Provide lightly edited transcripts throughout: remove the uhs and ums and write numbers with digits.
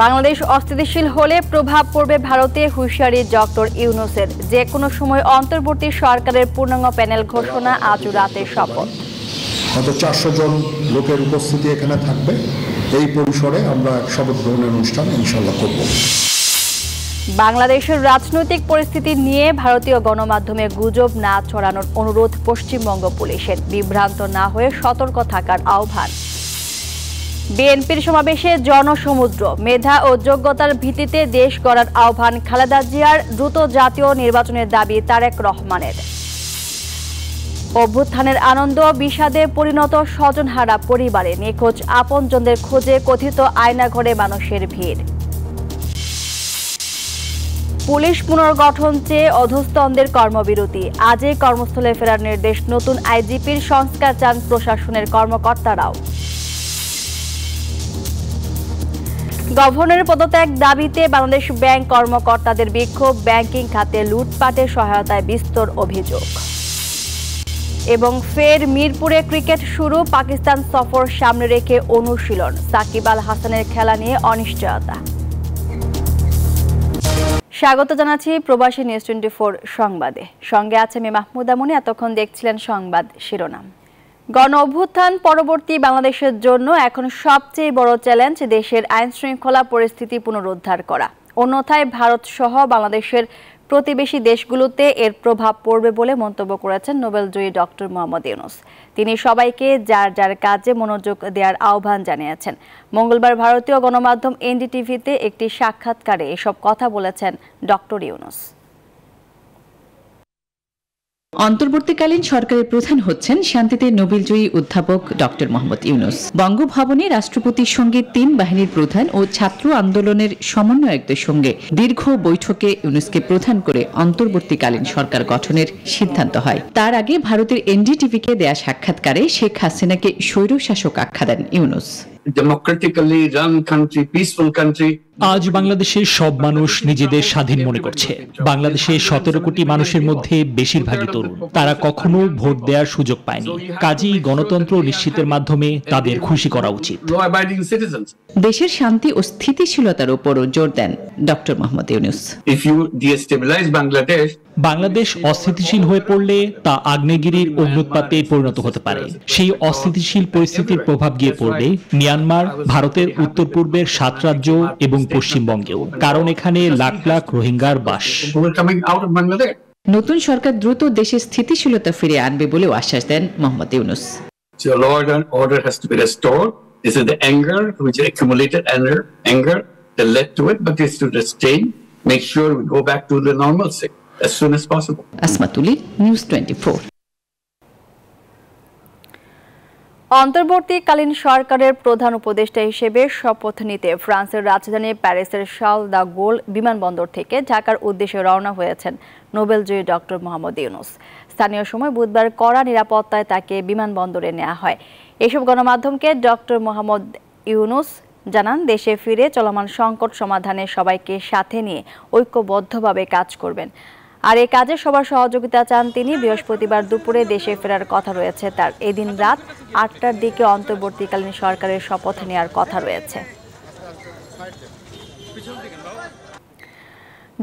বাংলাদেশ অস্থিতিশীল হলে প্রভাব পড়বে ভারতে, হুঁশিয়ারি ডক্টর ইউনূসের। যে কোনো সময় অন্তর্বর্তী সরকারের পূর্ণাঙ্গ প্যানেল ঘোষণা, আজ রাতে শপথ। হয়তো 400 জন লোকের উপস্থিতি এখানে থাকবে। এই পরিসরে আমরা শপথ গ্রহণের অনুষ্ঠান ইনশাআল্লাহ করব। বাংলাদেশের রাজনৈতিক পরিস্থিতি নিয়ে ভারতীয় গণমাধ্যমে গুজব না ছড়ানোর অনুরোধ পশ্চিমবঙ্গ পুলিশের। বিভ্রান্ত না হয়ে সতর্ক থাকার আহ্বান। বিএনপির সমাবেশে জনসমুদ্র, মেধা ও যোগ্যতার ভিত্তিতে দেশ গড়ার আহ্বান খালেদা জিয়ার। দ্রুত জাতীয় নির্বাচনের দাবি তারেক রহমানের। অভ্যুত্থানের আনন্দ বিষাদে পরিণত স্বজনহারা পরিবারে, নিখোঁজ আপনজনদের খোঁজে কথিত আয়নাঘরে মানুষের ভিড়। পুলিশ পুনর্গঠন চেয়ে অধস্তনদের কর্মবিরতি, আজই কর্মস্থলে ফেরার নির্দেশ নতুন আইজিপির। সংস্কার চান প্রশাসনের কর্মকর্তারাও। গভর্নরের পদত্যাগ দাবিতে বাংলাদেশ ব্যাংক কর্মকর্তাদের বিক্ষোভ, ব্যাংকিং খাতে লুটপাটে সহায়তায় বিস্তর অভিযোগ। এবং ফের মিরপুরে ক্রিকেট শুরু, পাকিস্তান সফর সামনে রেখে অনুশীলন। সাকিব আল হাসানের খেলা নিয়ে অনিশ্চয়তা। স্বাগত জানাচ্ছি প্রবাসী নিউজ 24 সংবাদে। সঙ্গে আছে আমি মাহমুদা মনি। এতক্ষণ দেখছিলেন সংবাদ শিরোনাম। গণ অভ্যুত্থান পরবর্তী বাংলাদেশের জন্য এখন সবচেয়ে বড় চ্যালেঞ্জ দেশের আইন শৃঙ্খলা পরিস্থিতি পুনরুদ্ধার করা। অন্যথায় ভারত সহ বাংলাদেশের প্রতিবেশী দেশগুলোতে এর প্রভাব পড়বে বলে মন্তব্য করেছেন নোবেলজয়ী ডক্টর মোহাম্মদ ইউনূস। তিনি সবাইকে যার যার কাজে মনোযোগ দেওয়ার আহ্বান জানিয়েছেন। মঙ্গলবার ভারতীয় গণমাধ্যম এনডিটিভিতে একটি সাক্ষাৎকারে এসব কথা বলেছেন ডক্টর ইউনূস। অন্তর্বর্তীকালীন সরকারের প্রধান হচ্ছেন শান্তিতে নোবেলজয়ী অধ্যাপক ডক্টর মোহাম্মদ ইউনূস। বঙ্গভবনে রাষ্ট্রপতির সঙ্গে 3 বাহিনীর প্রধান ও ছাত্র আন্দোলনের সমন্বয়কদের সঙ্গে দীর্ঘ বৈঠকে ইউনূসকে প্রধান করে অন্তর্বর্তীকালীন সরকার গঠনের সিদ্ধান্ত হয়। তার আগে ভারতের এনডিটিভিকে দেয়া সাক্ষাৎকারে শেখ হাসিনাকে স্বৈরশাসক আখ্যা দেন Yunus. Democratically run country, peaceful country. আজ বাংলাদেশের সব মানুষ নিজেদের স্বাধীন মনে করছে। বাংলাদেশের 17 কোটি মানুষের মধ্যে বেশিরভাগই তরুণ। তারা কখনো ভোট দেওয়ার সুযোগ পায়নি। কাজেই গণতন্ত্র নিশ্চিতের মাধ্যমে তাদের খুশি করা উচিত। দেশের শান্তি ও স্থিতিশীলতার উপরও জোর দেন doctor Mohammad Yunus. If you destabilize Bangladesh, Bangladesh অস্থিতিশীল হয়ে পড়লে তা আগ্নেয়গিরির অগ্নুৎপাতে পরিণত হতে পারে। সেই অস্থিতিশীল পরিস্থিতির প্রভাব গিয়ে পড়বে মিয়ানমার, ভারতের উত্তর পূর্বের 7 রাজ্য এবং পশ্চিমবঙ্গেও, কারণ এখানে লাখ লাখ রোহিঙ্গার বাস। নতুন সরকার দ্রুত দেশের স্থিতিশীলতা ফিরিয়ে আনবে বলেও আশ্বাস দেন Mohammad Yunus. So law and order has to be restored. This is the anger, which accumulated anger that led to it, but it's to restrain, make sure we go back to the normalcy as soon as possible. আসমাতুলি, news 24। অন্তর্বর্তীকালীন সরকারের প্রধান উপদেষ্টা হিসেবে শপথ নিতে ফ্রান্সের রাজধানী প্যারিসের শার্ল দ্য গোল বিমানবন্দর থেকে ঢাকার উদ্দেশ্যে রওনা হয়েছেন নোবেলজয়ী ডক্টর মোহাম্মদ ইউনূস। স্থানীয় সময় বুধবার কড়া নিরাপত্তায় তাকে বিমানবন্দরে নেওয়া হয়। এসব গণমাধ্যমকে ডক্টর মোহাম্মদ ইউনূস জানান, দেশে ফিরে চলমান সংকট সমাধানে সবাইকে সাথে নিয়ে ঐক্যবদ্ধভাবে কাজ করবেন। আর এই কাজে সবার সহযোগিতা চান তিনি। বৃহস্পতিবার দুপুরে দেশে ফেরার কথা রয়েছে তার। এদিন রাত 8টার দিকে অন্তর্বর্তীকালীন সরকারের শপথ নেওয়ার কথা রয়েছে।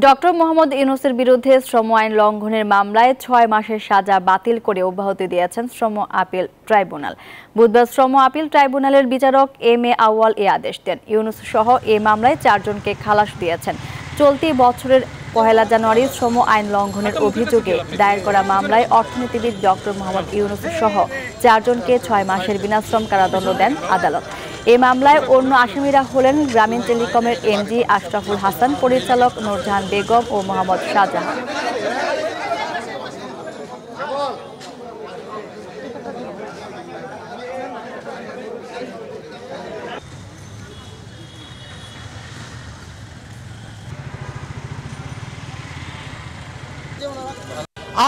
ডক্টর মোহাম্মদ ইউনূসের বিরুদ্ধে শ্রম আইন লঙ্ঘনের মামলায় 6 মাসের সাজা বাতিল করে অব্যাহতি দিয়েছেন শ্রম আপিল ট্রাইব্যুনাল। বুধবার শ্রম আপিল ট্রাইব্যুনালের বিচারক এম.এ. আউয়াল এ আদেশ দেন। ইউনূস সহ এই মামলায় 4 জনকে খালাস দিয়েছেন। চলতি বছরের 1 জানুয়ারি শ্রম আইন লঙ্ঘনের অভিযোগে দায়ের করা মামলায় অর্থনীতিবিদ ডক্টর মোহাম্মদ ইউনূস সহ 4 জনকে 6 মাসের বিনাশ্রম কারাদণ্ড দেন আদালত। এই মামলায় অন্য আসামিরা হলেন গ্রামীণ টেলিকমের এমডি আশরাফুল হাসান, পরিচালক নূরজাহান বেগম ও মোহাম্মদ শাহজাহান।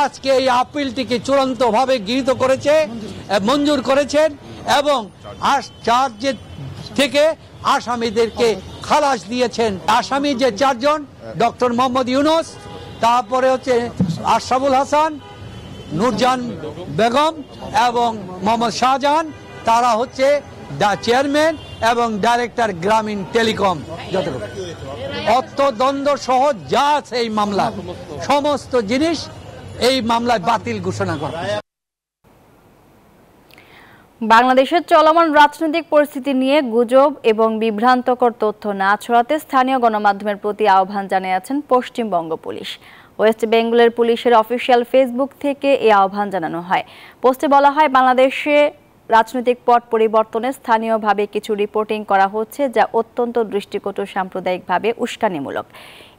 আজকে এই আপিলটিকে চূড়ান্তভাবে গৃহীত করেছে, মঞ্জুর করেছেন এবং চার্জের থেকে আসামিদেরকে খালাস দিয়েছেন। আসামি যে 4 জন, ডক্টর মোহাম্মদ ইউনূস, তারপরে হচ্ছে আশরাফুল হাসান, নূরজাহান বেগম এবং মোহাম্মদ শাহজাহান, তারা হচ্ছে চেয়ারম্যান এবং ডাইরেক্টর গ্রামীণ টেলিকম, যতটুকু অর্থদণ্ড সহ যা আছে এই মামলা সমস্ত জিনিস এই মামলায় বাতিল ঘোষণা করা। বাংলাদেশের চলমান রাজনৈতিক পরিস্থিতি নিয়ে গুজব এবং বিভ্রান্তকর তথ্য না ছড়াতে স্থানীয় গণমাধ্যমের প্রতি আহ্বান জানিয়েছেন পশ্চিমবঙ্গ পুলিশ। ওয়েস্ট বেঙ্গলের পুলিশের অফিসিয়াল ফেসবুক থেকে এই আহ্বান জানানো হয়। পোস্টে বলা হয়, বাংলাদেশে রাজনৈতিক পট পরিবর্তনে স্থানীয়ভাবে কিছু রিপোর্টিং করা হচ্ছে যা অত্যন্ত দৃষ্টিকটু, সাম্প্রদায়িকভাবে উস্কানিমূলক।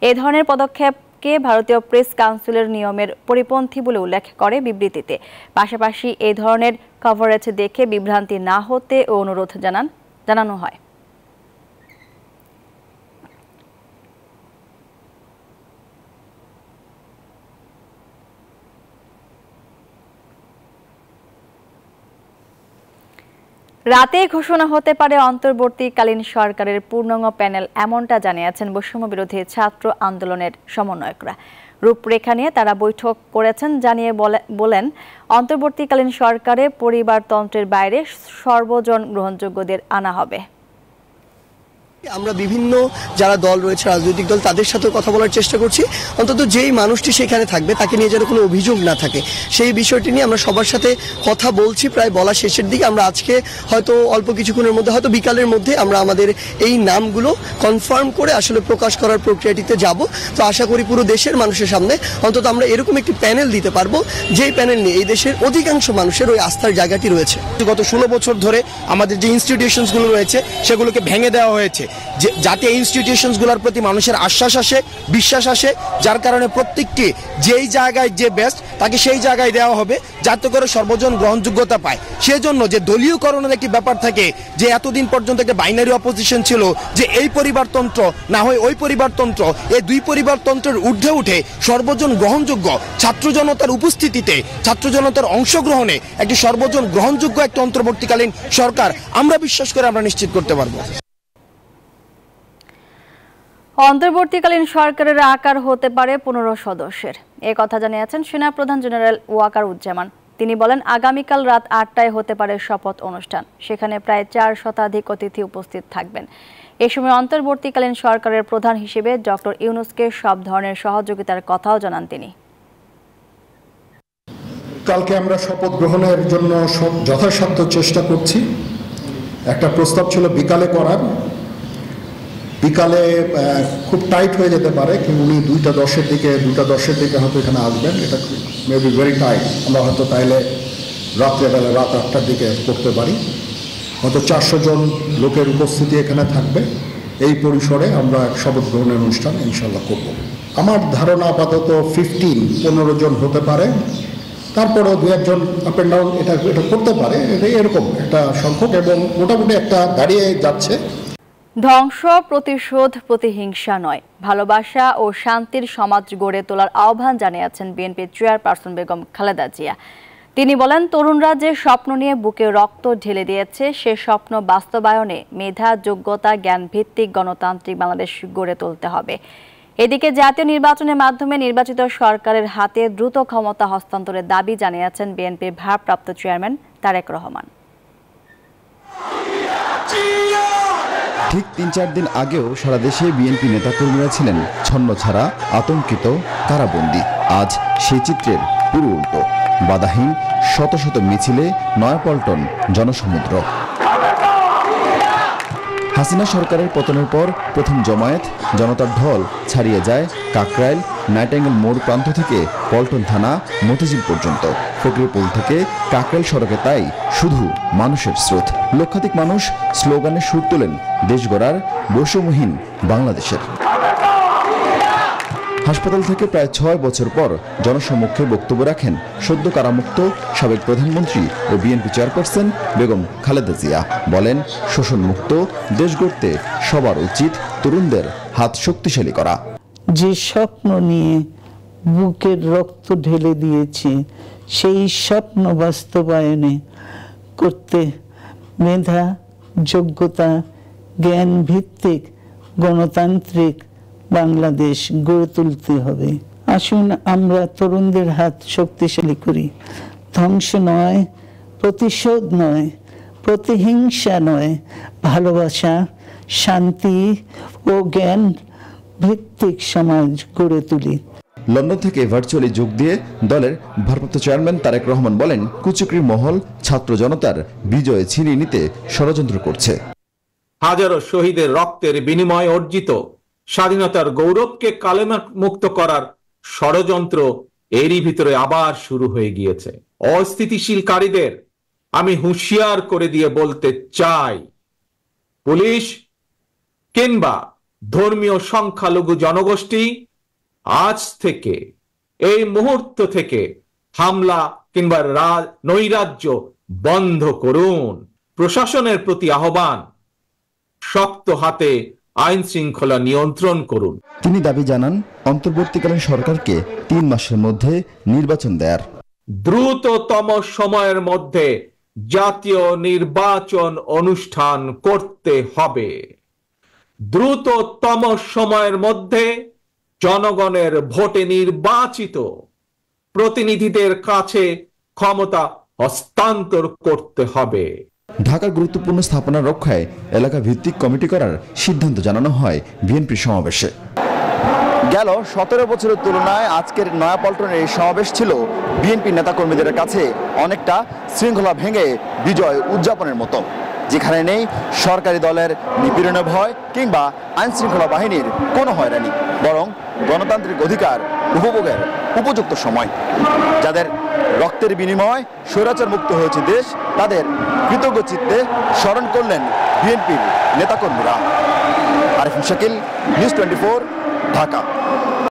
এ ধরনের পদক্ষেপকে ভারতীয় প্রেস কাউন্সিলের নিয়মের পরিপন্থী বলে উল্লেখ করে বিবৃতিতে। পাশাপাশি এই ধরনের কভারেজ দেখে বিভ্রান্তি না হতে ও অনুরোধ জানানো হয়। রাতে ঘোষণা হতে পারে অন্তর্বর্তীকালীন সরকারের পূর্ণাঙ্গ প্যানেল, এমনটা জানিয়েছেন বৈষম্য বিরোধী ছাত্র আন্দোলনের সমন্বয়করা। রূপরেখা নিয়ে তারা বৈঠক করেছেন, জানিয়ে বলেন অন্তর্বর্তীকালীন সরকারে পরিবারতন্ত্রের বাইরে সর্বজন গ্রহণযোগ্যদের আনা হবে। আমরা বিভিন্ন যারা দল রয়েছে, রাজনৈতিক দল, তাদের সাথে কথা বলার চেষ্টা করছি, অন্তত যেই মানুষটি সেখানে থাকবে তাকে নিয়ে যেন কোনো অভিযোগ না থাকে সেই বিষয়টি নিয়ে আমরা সবার সাথে কথা বলছি। প্রায় বলা শেষের দিকে। আমরা আজকে হয়তো অল্প কিছুক্ষণের মধ্যে, হয়তো বিকালের মধ্যে আমরা আমাদের এই নামগুলো কনফার্ম করে আসলে প্রকাশ করার প্রক্রিয়াটিতে যাব। তো আশা করি পুরো দেশের মানুষের সামনে অন্তত আমরা এরকম একটি প্যানেল দিতে পারবো, যেই প্যানেল নিয়ে এই দেশের অধিকাংশ মানুষের ওই আস্থার জায়গাটি রয়েছে। গত 16 বছর ধরে আমাদের যে ইনস্টিটিউশনসগুলো রয়েছে সেগুলোকে ভেঙে দেওয়া হয়েছে, যাতে ইনস্টিটিউশনসগুলোর প্রতি মানুষের আশ্বাস আসে, বিশ্বাস আসে, যার কারণে প্রত্যেকটি যেই জায়গায় যে বেস্ট তাকে সেই জায়গায় দেওয়া হবে, যাতে করে সর্বজন গ্রহণযোগ্যতা পায়। সেজন্য যে দলীয়করণের একটি ব্যাপার থাকে, যে এতদিন পর্যন্ত একটা বাইনারি অপোজিশন ছিল, যে এই পরিবারতন্ত্র না হয় ওই পরিবারতন্ত্র, এই দুই পরিবারতন্ত্রের ঊর্ধ্বে উঠে সর্বজন গ্রহণযোগ্য ছাত্র জনতার উপস্থিতিতে, ছাত্র জনতার অংশগ্রহণে একটি সর্বজন গ্রহণযোগ্য একটি অন্তর্বর্তীকালীন সরকার আমরা বিশ্বাস করে আমরা নিশ্চিত করতে পারবো। অন্তর্বর্তীকালীন সরকারের আকার হতে পারে 15 সদস্যের, এ কথা জানিয়েছেন সেনাপ্রধান জেনারেল ওয়াকার উজ্জামান। তিনি বলেন, আগামীকাল রাত 8টায় হতে পারে শপথ অনুষ্ঠান। সেখানে প্রায় 4 শতাধিক অতিথি উপস্থিত থাকবেন। এ সময় অন্তর্বর্তীকালীন সরকারের প্রধান হিসেবে ডক্টর ইউনূসকে সব ধরনের সহযোগিতার কথাও জানান তিনি। কালকে আমরা শপথ গ্রহণের জন্য যথাসাধ্য চেষ্টা করছি। একটা প্রস্তাব ছিল বিকালে করার, বিকালে খুব টাইট হয়ে যেতে পারে, কিন্তু উনি 2:10 দিকে হয়তো এখানে আসবেন। এটা মেবি ভেরি টাইট। আমরা হয়তো তাইলে রাত্রেবেলা রাত 8টার দিকে করতে পারি। হয়তো 400 জন লোকের উপস্থিতি এখানে থাকবে। এই পরিসরে আমরা শপথ গ্রহণের অনুষ্ঠান ইনশাল্লাহ করব। আমার ধারণা আপাতত 15 জন হতে পারে, তারপরেও 2-1 জন আপ অ্যান্ড ডাউন এটা করতে পারে। এটা এরকম একটা সংখ্যক এবং মোটামুটি একটা দাঁড়িয়ে যাচ্ছে। ধ্বংস, প্রতিশোধ, প্রতিহিংসা নয়, ভালোবাসা ও শান্তির সমাজ গড়ে তোলার আহ্বান জানিয়েছেন বিএনপি চেয়ারপারসন বেগম খালেদা জিয়া। তিনি বলেন, তরুণরা যে স্বপ্ন নিয়ে বুকে রক্ত ঢেলে দিয়েছে, সে স্বপ্ন বাস্তবায়নে মেধা, যোগ্যতা, জ্ঞান ভিত্তিক গণতান্ত্রিক বাংলাদেশ গড়ে তুলতে হবে। এদিকে জাতীয় নির্বাচনের মাধ্যমে নির্বাচিত সরকারের হাতে দ্রুত ক্ষমতা হস্তান্তরের দাবি জানিয়েছেন বিএনপির ভারপ্রাপ্ত চেয়ারম্যান তারেক রহমান। ঠিক 3-4 দিন আগেও সারা দেশে বিএনপি নেতাকর্মীরা ছিলেন ছন্নছাড়া, আতঙ্কিত, কারাবন্দী। আজ সেই চিত্রের পুরো উল্টো। বাধাহীন শত শত মিছিলে নয়াপল্টন জনসমুদ্র। হাসিনা সরকারের পতনের পর প্রথম জমায়েত, জনতার ঢল ছাড়িয়ে যায় কাকরাইল, নাইটাঙ্গেল মোড় প্রান্ত থেকে পল্টন থানা, মতিঝিল পর্যন্ত। ফকিরপুল থেকে কাকরাইল সড়কে তাই শুধু মানুষের স্রোত। লক্ষাধিক মানুষ স্লোগানে সুর তোলেন দেশ গড়ার, বৈষম্যহীন বাংলাদেশের। হাসপাতাল থেকে প্রায় 6 বছর পর জনসম্মুখে বক্তব্য রাখেন সদ্য কারামুক্ত সাবেক প্রধানমন্ত্রী ও বিএনপি চেয়ারপারসন বেগম খালেদা জিয়া। বলেন, শোষণমুক্ত দেশ গড়তে সবার উচিত তরুণদের হাত শক্তিশালী করা। যে স্বপ্ন নিয়ে বুকের রক্ত ঢেলে দিয়েছি, সেই স্বপ্ন বাস্তবায়নে করতে মেধা, যোগ্যতা, জ্ঞান ভিত্তিক গণতান্ত্রিক বাংলাদেশ গড়ে তুলতে হবে। আসুন আমরা তরুণদের হাত শক্তিশালী করি। ধ্বংস নয়, প্রতিশোধ নয়, প্রতিহিংসা নয়, ভালোবাসা, শান্তি ও জ্ঞান ভিত্তিক সমাজ গড়ে তুলি। লন্ডন থেকে ভার্চুয়ালি যোগ দিয়ে দলের ভারপ্রাপ্ত চেয়ারম্যান তারেক রহমান বলেন, কুচক্রী মহল ছাত্র জনতার বিজয় ছিনিয়ে নিতে ষড়যন্ত্র করছে। হাজারো শহীদের রক্তের বিনিময়ে অর্জিত স্বাধীনতার গৌরবকে কালেমা মুক্ত করার ষড়যন্ত্র এরই ভিতরে আবার শুরু হয়ে গিয়েছে। অস্থিতিশীলকারীদের আমি হুঁশিয়ার করে দিয়ে বলতে চাই, পুলিশ কিংবা ধর্মীয় সংখ্যালঘু জনগোষ্ঠী আজ থেকে, এই মুহূর্ত থেকে হামলা কিংবা নৈরাজ্য বন্ধ করুন। প্রশাসনের প্রতি আহ্বান, শক্ত হাতে আইন শৃঙ্খলা নিয়ন্ত্রণ করুন। তিনি দাবি জানান অন্তর্বর্তীকালীন সরকারকে 3 মাসের মধ্যে নির্বাচন দেয়ার। দ্রুততম সময়ের মধ্যে জাতীয় নির্বাচন অনুষ্ঠান করতে হবে। দ্রুততম সময়ের মধ্যে জনগণের ভোটে নির্বাচিত প্রতিনিধিদের কাছে ক্ষমতা হস্তান্তর করতে হবে। ঢাকার গুরুত্বপূর্ণ স্থাপনা রক্ষায় এলাকা ভিত্তিক কমিটি করার সিদ্ধান্ত জানানো হয় বিএনপির সমাবেশে। গেল 17 বছরের তুলনায় আজকের নয়াপল্টনের এই সমাবেশ ছিল বিএনপি নেতাকর্মীদের কাছে অনেকটা শৃঙ্খলা ভেঙে বিজয় উদযাপনের মতো, যেখানে নেই সরকারি দলের নিপীড়নের ভয় কিংবা আইন শৃঙ্খলা বাহিনীর কোনো হয়রানি, বরং গণতান্ত্রিক অধিকার উপভোগের উপযুক্ত সময়। যাদের রক্তের বিনিময়ে স্বৈরাচার মুক্ত হয়েছে দেশ, তাদের কৃতজ্ঞ চিত্তে স্মরণ করলেন বিএনপির নেতাকর্মীরা। আরিফুল শাকিল, নিউজ 24, ঢাকা।